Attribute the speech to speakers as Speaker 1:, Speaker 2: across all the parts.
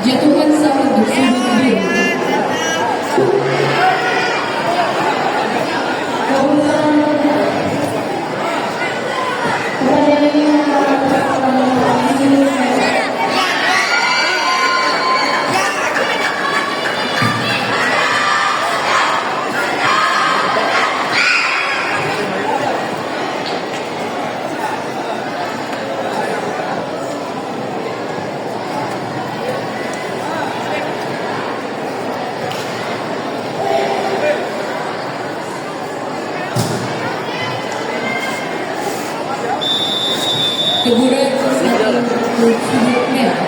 Speaker 1: Jatuhan sah untuk sudut biru. Teguran satu sudut merah.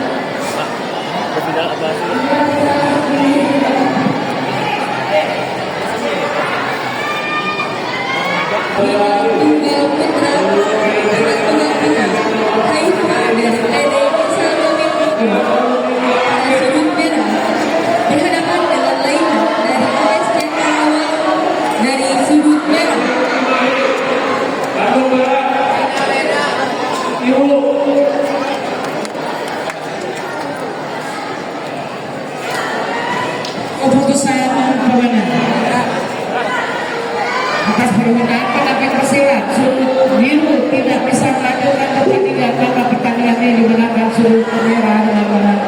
Speaker 1: Tunggal putra dengan penampilan Haifa dari PD Salomit pada sudut merah berhadapan dengan Laina dari ASC Karawang dari sudut merah. Keputusan pemenang atas permintaan pendamping Persela, sudut biru tidak bisa melanjutkan pertandingan, maka pertandingan ini dimenangkan sudut merah dengan menang